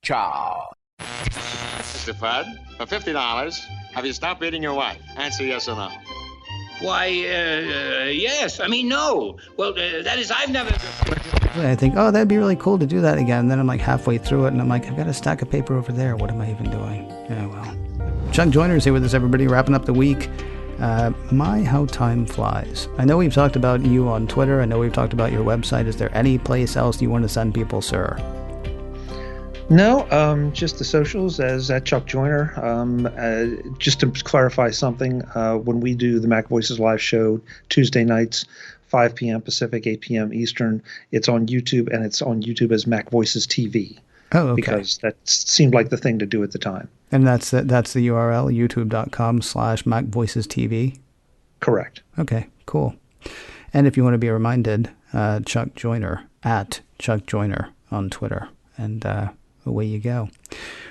Ciao. Mr. Fudd, for $50, have you stopped beating your wife? Answer yes or no. Why, yes. I mean, no. Well, that is, I've never... I think, oh, that'd be really cool to do that again. And then I'm like halfway through it, and I'm like, I've got a stack of paper over there. What am I even doing? Yeah, well. Chuck Joyner's here with us, everybody, wrapping up the week. My, how time flies. I know we've talked about you on Twitter. I know we've talked about your website. Is there any place else you want to send people, sir? No, just the socials as at Chuck Joyner. Just to clarify something, when we do the MacVoices live show Tuesday nights, 5 p.m. Pacific, 8 p.m. Eastern, it's on YouTube, and it's on YouTube as MacVoices TV. Oh, okay. Because that seemed like the thing to do at the time. And that's the URL, youtube.com/MacVoicesTV? Correct. Okay, cool. And if you want to be reminded, Chuck Joyner, at Chuck Joyner on Twitter. And away you go.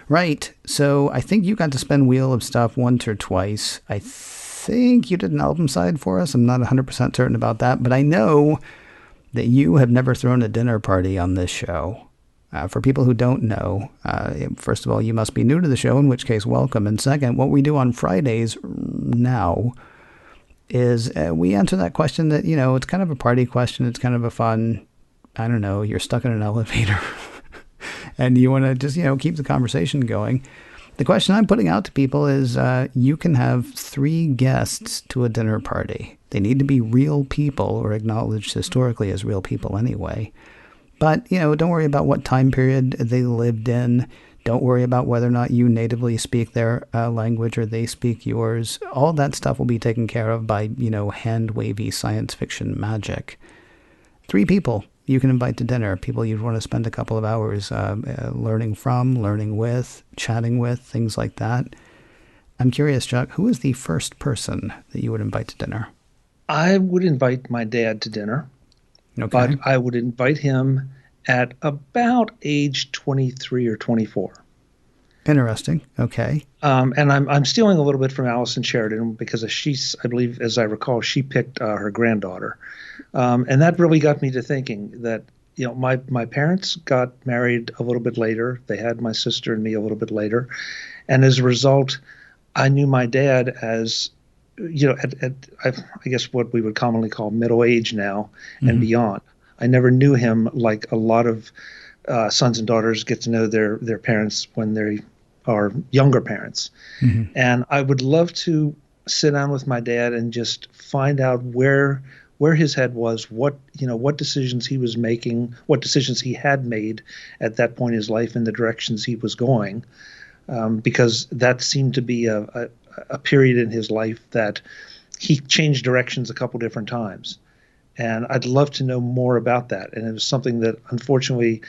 Right, so I think you got to spin Wheel of Stuff once or twice. I think you did an album side for us. I'm not 100% certain about that, but I know that you have never thrown a dinner party on this show. For people who don't know, first of all, you must be new to the show, in which case, welcome. And second, what we do on Fridays now is we answer that question that, you know, it's kind of a party question. It's kind of a fun, I don't know, you're stuck in an elevator and you want to just, you know, keep the conversation going. The question I'm putting out to people is you can have 3 guests to a dinner party. They need to be real people or acknowledged historically as real people anyway. But, you know, don't worry about what time period they lived in. Don't worry about whether or not you natively speak their language or they speak yours. All that stuff will be taken care of by, you know, hand-wavy science fiction magic. 3 people you can invite to dinner, people you'd want to spend a couple of hours learning from, learning with, chatting with, things like that. I'm curious, Chuck, who is the first person that you would invite to dinner? I would invite my dad to dinner. Okay. But I would invite him at about age 23 or 24. Interesting. Okay. And I'm stealing a little bit from Allison Sheridan because she's, I believe, as I recall, she picked her granddaughter. And that really got me to thinking that, you know, my parents got married a little bit later. They had my sister and me a little bit later. And as a result, I knew my dad as, you know, I guess what we would commonly call middle age now and beyond. I never knew him like a lot of sons and daughters get to know their parents when they are younger parents. And I would love to sit down with my dad and just find out where his head was, what decisions he was making, what decisions he had made at that point in his life and the directions he was going. Because that seemed to be a period in his life that he changed directions a couple different times. And I'd love to know more about that. And it was something that unfortunately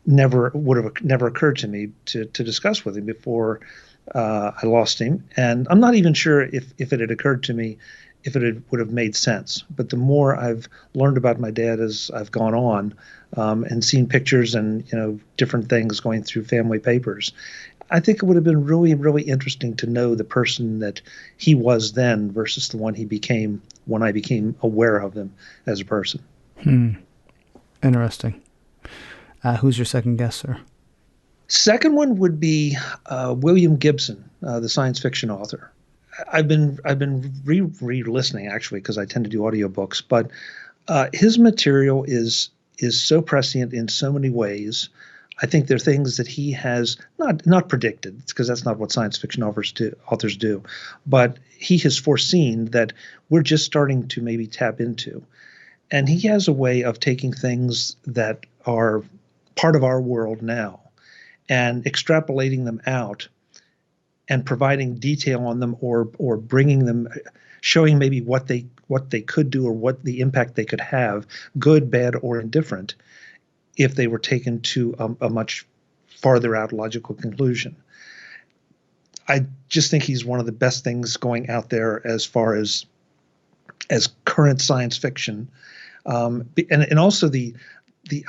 would have never occurred to me to discuss with him before I lost him. And I'm not even sure if it had occurred to me, if it would have made sense. But the more I've learned about my dad as I've gone on and seen pictures and, you know, different things going through family papers, I think it would have been really, really interesting to know the person that he was then versus the one he became when I became aware of him as a person. Interesting. Who's your second guest, sir? Second one would be William Gibson, the science fiction author. I've been re-listening actually because I tend to do audiobooks, but his material is so prescient in so many ways. I think there are things that he has not predicted, because that's not what science fiction authors do, but he has foreseen that we're just starting to maybe tap into. And he has a way of taking things that are part of our world now and extrapolating them out and providing detail on them or bringing them, showing maybe what they could do or what the impact they could have, good, bad, or indifferent, if they were taken to a much farther out logical conclusion. I just think he's one of the best things going out there as far as current science fiction. And also the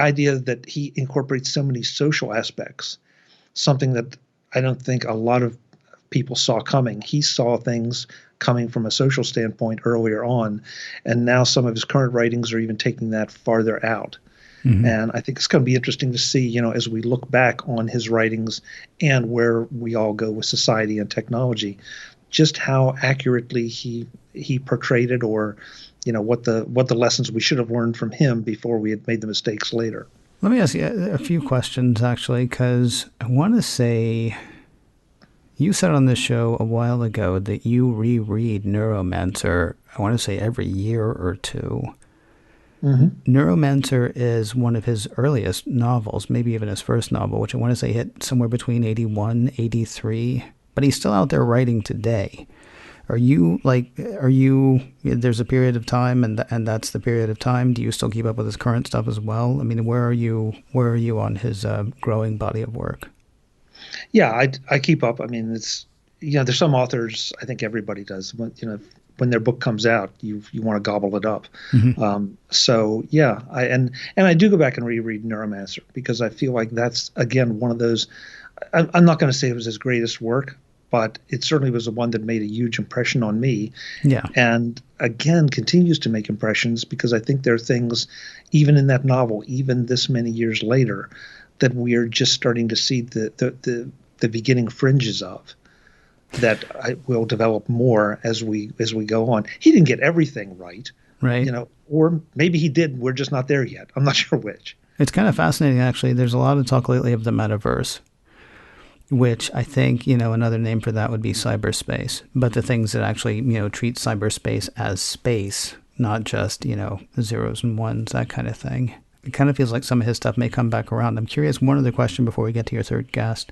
idea that he incorporates so many social aspects, something that I don't think a lot of people saw coming. He saw things coming from a social standpoint earlier on, and now some of his current writings are even taking that farther out. And I think it's going to be interesting to see, as we look back on his writings and where we all go with society and technology, just how accurately he portrayed it, or what the lessons we should have learned from him before we had made the mistakes later. Let me ask you a few questions, actually, because I want to say you said on this show a while ago that you reread Neuromancer, I want to say every year or two. Neuromancer is one of his earliest novels, maybe even his first novel, which I want to say hit somewhere between 81, 83, but he's still out there writing today. There's a period of time and that's the period of time. Do you still keep up with his current stuff as well? I mean, where are you on his growing body of work? Yeah, I keep up. I mean, it's, there's some authors, I think everybody does, when their book comes out, you want to gobble it up. So yeah, I do go back and reread Neuromancer, because I feel like that's, again, one of those, I'm not going to say it was his greatest work, but it certainly was the one that made a huge impression on me. Yeah. And again, continues to make impressions, because I think there are things, even in that novel, even this many years later, that we are just starting to see the beginning fringes of, that I will develop more as we go on. He didn't get everything right. Right. Or maybe he did. We're just not there yet. I'm not sure which. It's kind of fascinating, actually. There's a lot of talk lately of the metaverse, which I think, another name for that would be cyberspace. But the things that actually, treat cyberspace as space, not just, zeros and ones, that kind of thing. It kind of feels like some of his stuff may come back around. I'm curious, one other question before we get to your third guest.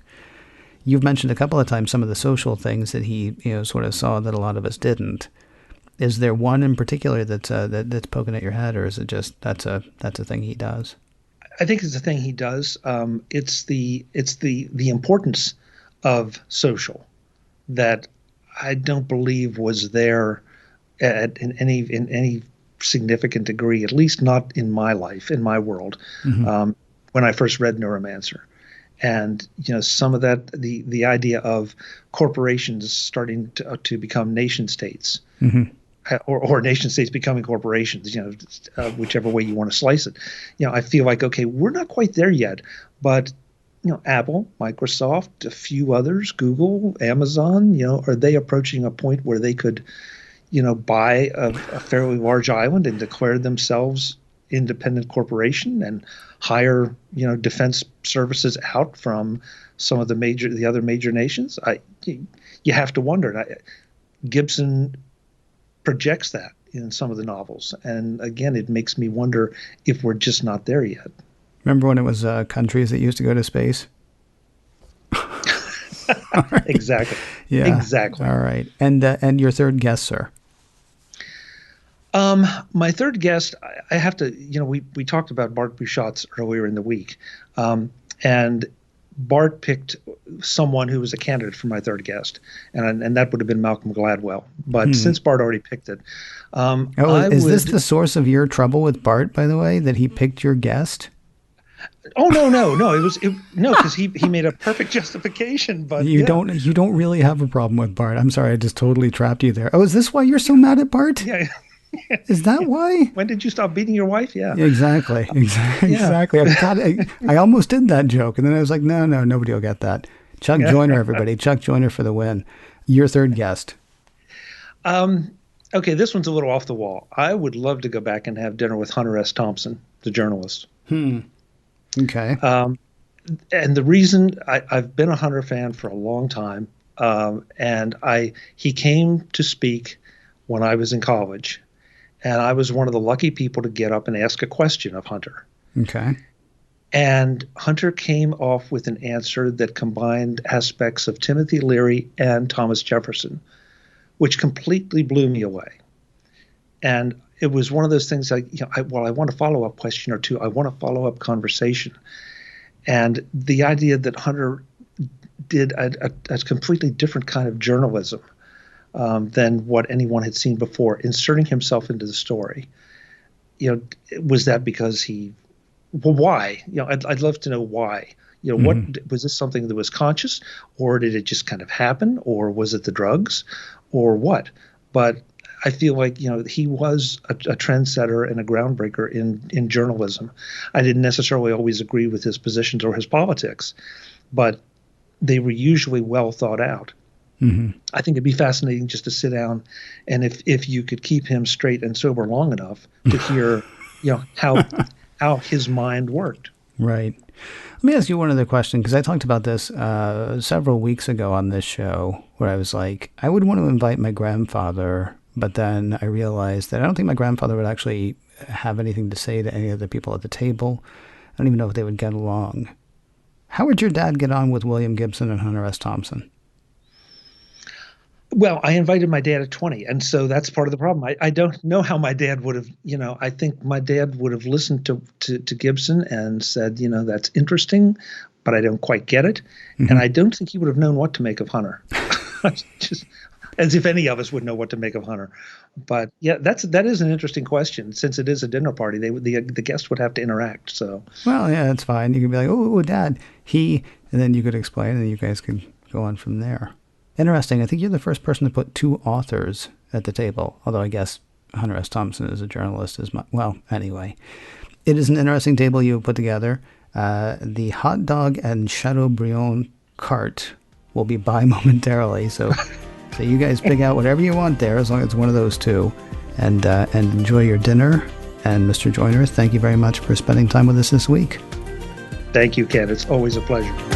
You've mentioned a couple of times some of the social things that he, sort of saw that a lot of us didn't. Is there one in particular that's poking at your head, or is it just that's a thing he does? I think it's a thing he does. It's the importance of social that I don't believe was there in any significant degree, at least not in my life, in my world, when I first read Neuromancer. And some of that, the idea of corporations starting to become nation states, or nation states becoming corporations, whichever way you want to slice it. I feel like, okay, we're not quite there yet, but Apple, Microsoft, a few others, Google, Amazon, are they approaching a point where they could, buy a fairly large island and declare themselves independent corporation and hire, defense services out from some of the other major nations? You have to wonder. Gibson projects that in some of the novels, and again, it makes me wonder if we're just not there yet. Remember when it was countries that used to go to space? Exactly. Yeah. Exactly. All right. And your third guest, sir? My third guest, I have to, we talked about Bart Busschots earlier in the week, and Bart picked someone who was a candidate for my third guest, and that would have been Malcolm Gladwell. But since Bart already picked it, is this the source of your trouble with Bart, by the way, that he picked your guest? Oh no! Because he made a perfect justification. But you don't really have a problem with Bart. I'm sorry, I just totally trapped you there. Oh, is this why you're so mad at Bart? Yeah. Is that why? When did you stop beating your wife? Yeah. Exactly. Exactly. I almost did that joke, and then I was like, no, nobody will get that. Chuck Joyner, everybody. Chuck Joyner for the win. Your third guest. Okay, this one's a little off the wall. I would love to go back and have dinner with Hunter S. Thompson, the journalist. Okay. And the reason I've been a Hunter fan for a long time, and he came to speak when I was in college. And I was one of the lucky people to get up and ask a question of Hunter. Okay. And Hunter came off with an answer that combined aspects of Timothy Leary and Thomas Jefferson, which completely blew me away. And it was one of those things like, I want a follow-up question or two. I want a follow-up conversation. And the idea that Hunter did a completely different kind of journalism than what anyone had seen before, inserting himself into the story. Was that because why? I'd love to know why. What was this something that was conscious, or did it just kind of happen, or was it the drugs, or what? But I feel like, he was a trendsetter and a groundbreaker in journalism. I didn't necessarily always agree with his positions or his politics, but they were usually well thought out. Mm-hmm. I think it'd be fascinating just to sit down, and if you could keep him straight and sober long enough to hear, how his mind worked. Right. Let me ask you one other question, because I talked about this several weeks ago on this show, where I was like, I would want to invite my grandfather, but then I realized that I don't think my grandfather would actually have anything to say to any of the people at the table. I don't even know if they would get along. How would your dad get on with William Gibson and Hunter S. Thompson? Well, I invited my dad at 20, and so that's part of the problem. I don't know how my dad would have, I think my dad would have listened to Gibson and said, that's interesting, but I don't quite get it. Mm-hmm. And I don't think he would have known what to make of Hunter, just as if any of us would know what to make of Hunter. But yeah, that is an interesting question. Since it is a dinner party, the guest would have to interact. So well, yeah, that's fine. You could be like, oh, Dad, and then you could explain, and you guys could go on from there. Interesting. I think you're the first person to put two authors at the table, although I guess Hunter S. Thompson is a journalist. Well, anyway. It is an interesting table you put together. The hot dog and Chateaubriand cart will be by momentarily, so you guys pick out whatever you want there, as long as it's one of those two, and enjoy your dinner. And Mr. Joyner, thank you very much for spending time with us this week. Thank you, Ken. It's always a pleasure.